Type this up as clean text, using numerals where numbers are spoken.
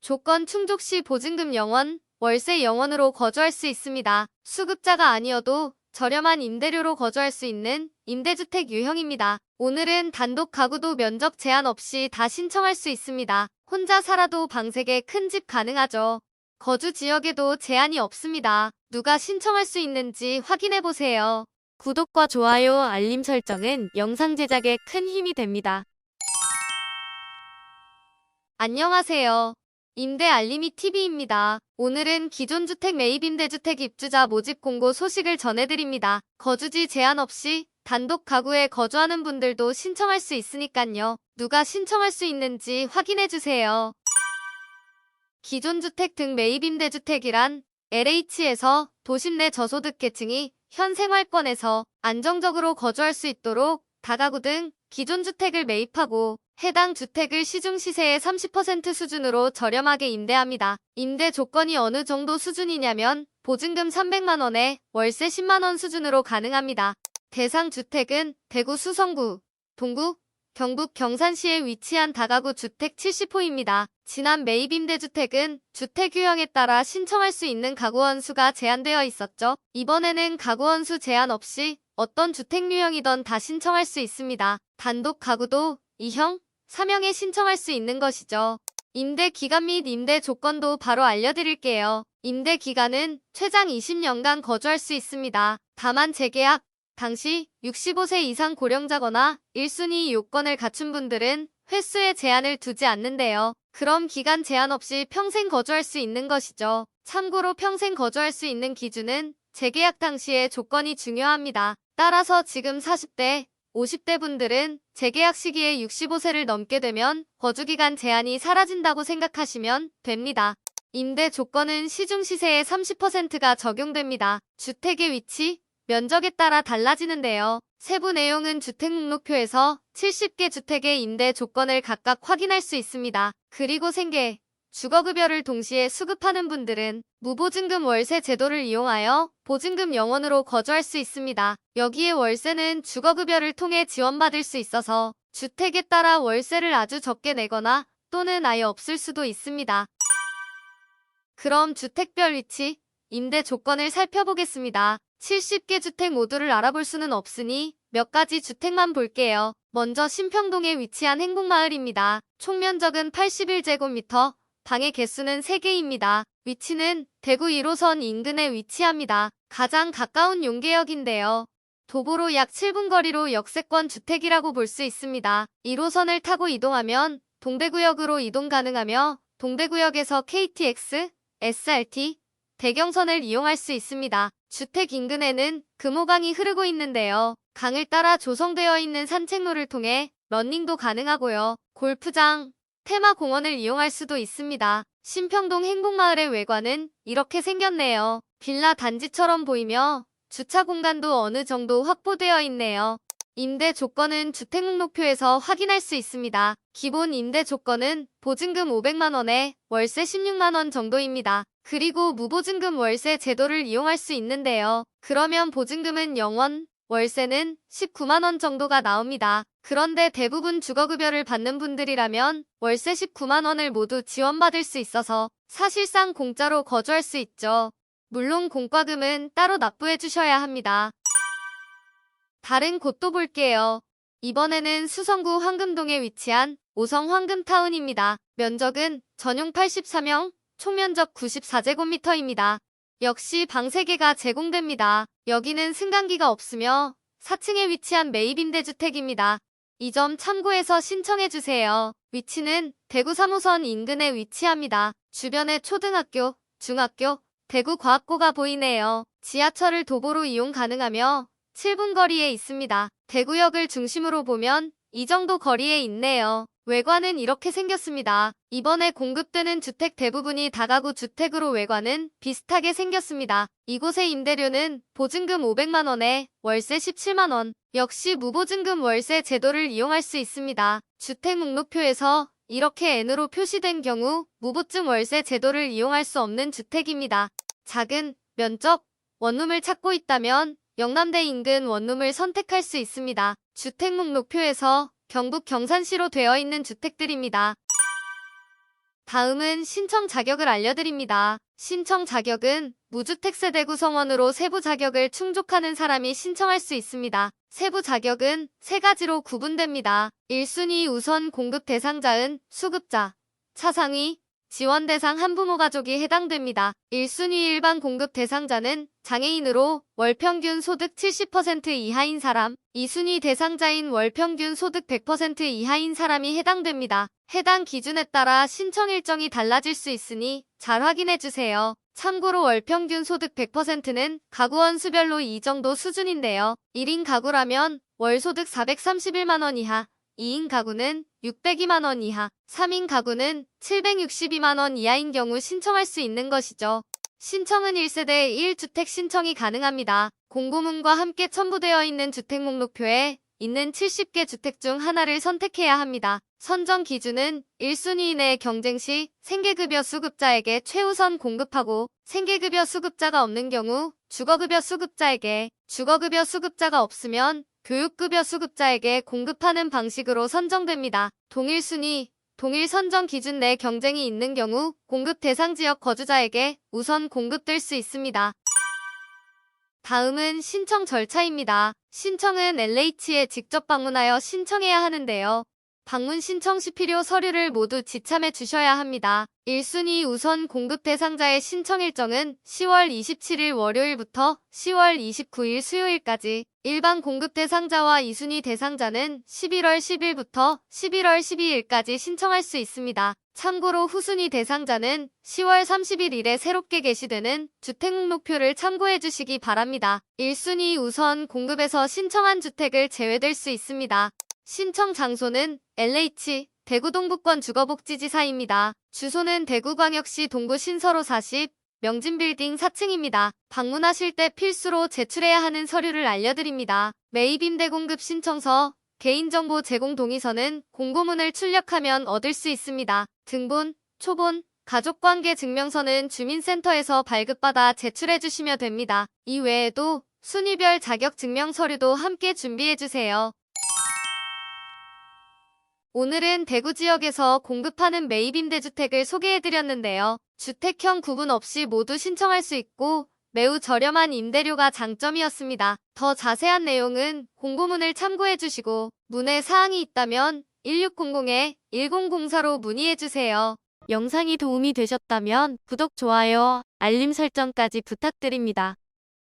조건 충족 시 보증금 0원, 월세 0원으로 거주할 수 있습니다. 수급자가 아니어도 저렴한 임대료로 거주할 수 있는 임대주택 유형입니다. 오늘은 단독 가구도 면적 제한 없이 다 신청할 수 있습니다. 혼자 살아도 방 3개 큰 집 가능하죠. 거주 지역에도 제한이 없습니다. 누가 신청할 수 있는지 확인해보세요. 구독과 좋아요, 알림 설정은 영상 제작에 큰 힘이 됩니다. 안녕하세요. 임대 알림이 TV입니다. 오늘은 기존 주택 매입 임대주택 입주자 모집 공고 소식을 전해드립니다. 거주지 제한 없이 단독 가구에 거주하는 분들도 신청할 수 있으니깐요. 누가 신청할 수 있는지 확인해주세요. 기존 주택 등 매입 임대주택이란 LH에서 도심 내 저소득 계층이 현 생활권에서 안정적으로 거주할 수 있도록 다가구 등 기존 주택을 매입하고 해당 주택을 시중 시세의 30% 수준으로 저렴하게 임대합니다. 임대 조건이 어느 정도 수준이냐면 보증금 300만 원에 월세 10만 원 수준으로 가능합니다. 대상 주택은 대구 수성구, 동구, 경북 경산시에 위치한 다가구 주택 70호입니다. 지난 매입 임대주택은 주택 유형에 따라 신청할 수 있는 가구 원수가 제한되어 있었죠. 이번에는 가구 원수 제한 없이 어떤 주택 유형이든 다 신청할 수 있습니다. 단독 가구도 2형, 3형에 신청할 수 있는 것이죠. 임대 기간 및 임대 조건도 바로 알려드릴게요. 임대 기간은 최장 20년간 거주할 수 있습니다. 다만 재계약 당시 65세 이상 고령자거나 1순위 요건을 갖춘 분들은 횟수에 제한을 두지 않는데요. 그럼 기간 제한 없이 평생 거주할 수 있는 것이죠. 참고로 평생 거주할 수 있는 기준은 재계약 당시의 조건이 중요합니다. 따라서 지금 40대, 50대 분들은 재계약 시기에 65세를 넘게 되면 거주기간 제한이 사라진다고 생각하시면 됩니다. 임대 조건은 시중 시세의 30%가 적용됩니다. 주택의 위치, 면적에 따라 달라지는데요. 세부 내용은 주택목록표에서 70개 주택의 임대 조건을 각각 확인할 수 있습니다. 그리고 생계, 주거급여를 동시에 수급하는 분들은 무보증금 월세 제도를 이용하여 보증금 0원으로 거주할 수 있습니다. 여기에 월세는 주거급여를 통해 지원받을 수 있어서 주택에 따라 월세를 아주 적게 내거나 또는 아예 없을 수도 있습니다. 그럼 주택별 위치, 임대 조건을 살펴보겠습니다. 70개 주택 모두를 알아볼 수는 없으니 몇 가지 주택만 볼게요. 먼저 신평동에 위치한 행복마을입니다. 총 면적은 81제곱미터, 방의 개수는 3개입니다. 위치는 대구 1호선 인근에 위치합니다. 가장 가까운 용계역인데요. 도보로 약 7분 거리로 역세권 주택이라고 볼 수 있습니다. 1호선을 타고 이동하면 동대구역으로 이동 가능하며 동대구역에서 KTX, SRT, 대경선을 이용할 수 있습니다. 주택 인근에는 금호강이 흐르고 있는데요. 강을 따라 조성되어 있는 산책로를 통해 러닝도 가능하고요. 골프장, 테마공원을 이용할 수도 있습니다. 신평동 행복마을의 외관은 이렇게 생겼네요. 빌라 단지처럼 보이며 주차 공간도 어느 정도 확보되어 있네요. 임대 조건은 주택목록표에서 확인할 수 있습니다. 기본 임대 조건은 보증금 500만 원에 월세 16만 원 정도입니다. 그리고 무보증금 월세 제도를 이용할 수 있는데요. 그러면 보증금은 0원, 월세는 19만 원 정도가 나옵니다. 그런데 대부분 주거급여를 받는 분들이라면 월세 19만 원을 모두 지원받을 수 있어서 사실상 공짜로 거주할 수 있죠. 물론 공과금은 따로 납부해 주셔야 합니다. 다른 곳도 볼게요. 이번에는 수성구 황금동에 위치한 오성 황금타운입니다. 면적은 전용 83형, 총면적 94제곱미터입니다. 역시 방 3개가 제공됩니다. 여기는 승강기가 없으며 4층에 위치한 매입 임대주택입니다. 이 점 참고해서 신청해주세요. 위치는 대구 3호선 인근에 위치합니다. 주변에 초등학교, 중학교, 대구과학고가 보이네요. 지하철을 도보로 이용 가능하며 7분 거리에 있습니다. 대구역을 중심으로 보면 이 정도 거리에 있네요. 외관은 이렇게 생겼습니다. 이번에 공급되는 주택 대부분이 다가구 주택으로 외관은 비슷하게 생겼습니다. 이곳의 임대료는 보증금 500만 원에 월세 17만 원, 역시 무보증금 월세 제도를 이용할 수 있습니다. 주택 목록표에서 이렇게 N으로 표시된 경우 무보증 월세 제도를 이용할 수 없는 주택입니다. 작은 면적, 원룸을 찾고 있다면 영남대 인근 원룸을 선택할 수 있습니다. 주택 목록표에서 경북 경산시로 되어 있는 주택들입니다. 다음은 신청 자격을 알려드립니다. 신청 자격은 무주택 세대 구성원으로 세부 자격을 충족하는 사람이 신청할 수 있습니다. 세부 자격은 세 가지로 구분됩니다. 1순위 우선 공급 대상자은 수급자, 차상위, 지원 대상 한부모 가족이 해당됩니다. 1순위 일반 공급 대상자는 장애인으로 월평균 소득 70% 이하인 사람, 2순위 대상자인 월평균 소득 100% 이하인 사람이 해당됩니다. 해당 기준에 따라 신청 일정이 달라질 수 있으니 잘 확인해주세요. 참고로 월평균 소득 100%는 가구원 수별로 이 정도 수준인데요. 1인 가구라면 월소득 431만원 이하, 2인 가구는 602만원 이하, 3인 가구는 762만원 이하인 경우 신청할 수 있는 것이죠. 신청은 1세대 1주택 신청이 가능합니다. 공고문과 함께 첨부되어 있는 주택 목록표에 있는 70개 주택 중 하나를 선택해야 합니다. 선정 기준은 1순위 이내 경쟁 시 생계급여 수급자에게 최우선 공급하고 생계급여 수급자가 없는 경우 주거급여 수급자에게, 주거급여 수급자가 없으면 교육급여 수급자에게 공급하는 방식으로 선정됩니다. 동일 순위, 동일 선정 기준 내 경쟁이 있는 경우 공급 대상 지역 거주자에게 우선 공급될 수 있습니다. 다음은 신청 절차입니다. 신청은 LH에 직접 방문하여 신청해야 하는데요. 방문 신청 시 필요 서류를 모두 지참해 주셔야 합니다. 1순위 우선 공급 대상자의 신청 일정은 10월 27일 월요일부터 10월 29일 수요일까지, 일반 공급 대상자와 2순위 대상자는 11월 10일부터 11월 12일까지 신청할 수 있습니다. 참고로 후순위 대상자는 10월 30일에 새롭게 게시되는 주택 목록표를 참고해 주시기 바랍니다. 1순위 우선 공급에서 신청한 주택을 제외될 수 있습니다. 신청 장소는 LH 대구 동부권 주거복지지사입니다. 주소는 대구광역시 동구 신서로 40, 명진빌딩 4층입니다. 방문하실 때 필수로 제출해야 하는 서류를 알려드립니다. 매입임대 공급 신청서, 개인정보 제공 동의서는 공고문을 출력하면 얻을 수 있습니다. 등본, 초본, 가족관계 증명서는 주민센터에서 발급받아 제출해 주시면 됩니다. 이 외에도 순위별 자격 증명 서류도 함께 준비해 주세요. 오늘은 대구 지역에서 공급하는 매입임대주택을 소개해드렸는데요. 주택형 구분 없이 모두 신청할 수 있고 매우 저렴한 임대료가 장점이었습니다. 더 자세한 내용은 공고문을 참고해주시고 문의 사항이 있다면 1600-1004로 문의해주세요. 영상이 도움이 되셨다면 구독, 좋아요, 알림 설정까지 부탁드립니다.